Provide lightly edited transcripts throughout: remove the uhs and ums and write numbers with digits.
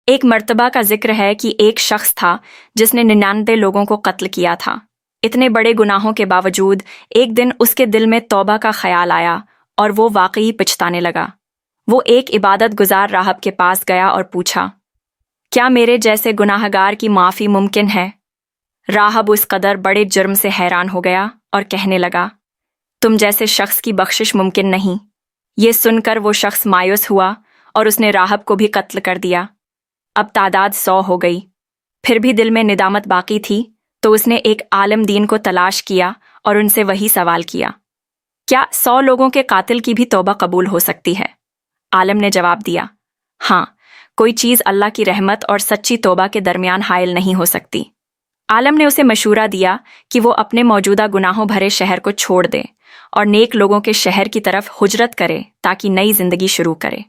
ایک مرتبہ کا ذکر ہے کہ ایک شخص تھا جس نے 99 لوگوں کو قتل کیا تھا۔ اتنے بڑے گناہوں کے باوجود ایک دن اس کے دل میں توبہ کا خیال آیا اور وہ واقعی پچھتانے لگا۔ وہ ایک عبادت گزار راہب کے پاس گیا اور پوچھا، کیا میرے جیسے گناہگار کی معافی ممکن ہے؟ راہب اس قدر بڑے جرم سے حیران ہو گیا اور کہنے لگا، تم جیسے شخص کی بخشش ممکن نہیں۔ یہ سن کر وہ شخص مایوس ہوا اور اس نے راہب کو بھی قتل کر دیا۔ اب تعداد 100 ہو گئی۔ پھر بھی دل میں ندامت باقی تھی تو اس نے ایک عالم دین کو تلاش کیا اور ان سے وہی سوال کیا، کیا 100 لوگوں کے قاتل کی بھی توبہ قبول ہو سکتی ہے؟ عالم نے جواب دیا، ہاں، کوئی چیز اللہ کی رحمت اور سچی توبہ کے درمیان حائل نہیں ہو سکتی۔ عالم نے اسے مشورہ دیا کہ وہ اپنے موجودہ گناہوں بھرے شہر کو چھوڑ دے اور نیک لوگوں کے شہر کی طرف ہجرت کرے تاکہ نئی زندگی شروع کرے۔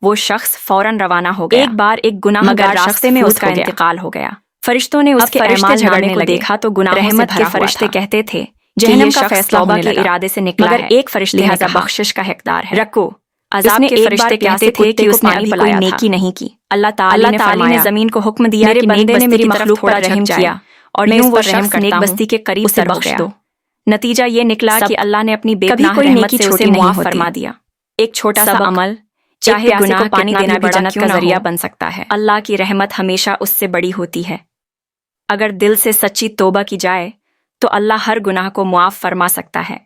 وہ شخص فوراً روانہ ہو گیا۔ ایک بار ایک گناہگار راستے میں اس کا انتقال ہو گیا۔ فرشتوں نے اس کے اعمال نامے کو دیکھا تو گناہوں سے بھرا ہوا تھا۔ کہتے تھے جہنم کا فیصلہ توبہ کے ارادے سے نکلا ہے، مگر ایک فرشتے نے کہا بخشش کا حقدار ہے۔ رکو، عذاب کے فرشتے کہتے تھے کہ اس نے ابھی کوئی نیکی نہیں کی۔ اللہ تعالی نے زمین کو حکم دیا کہ نیک بستی میری مخلوق پر رحم کیا اور میں وہ شخص نیک بستی کے قریب سے بخش دو۔ نتیجہ یہ نکلا کہ اللہ نے اپنی بے پناہ رحمت سے اسے معاف فرما دیا۔ ایک چھوٹا سا عمل، چاہے گناہ کو پانی دینا بھی جنت کا ذریعہ بن سکتا ہے۔ اللہ کی رحمت ہمیشہ اس سے بڑی ہوتی ہے۔ اگر دل سے سچی توبہ کی جائے تو اللہ ہر گناہ کو معاف فرما سکتا ہے۔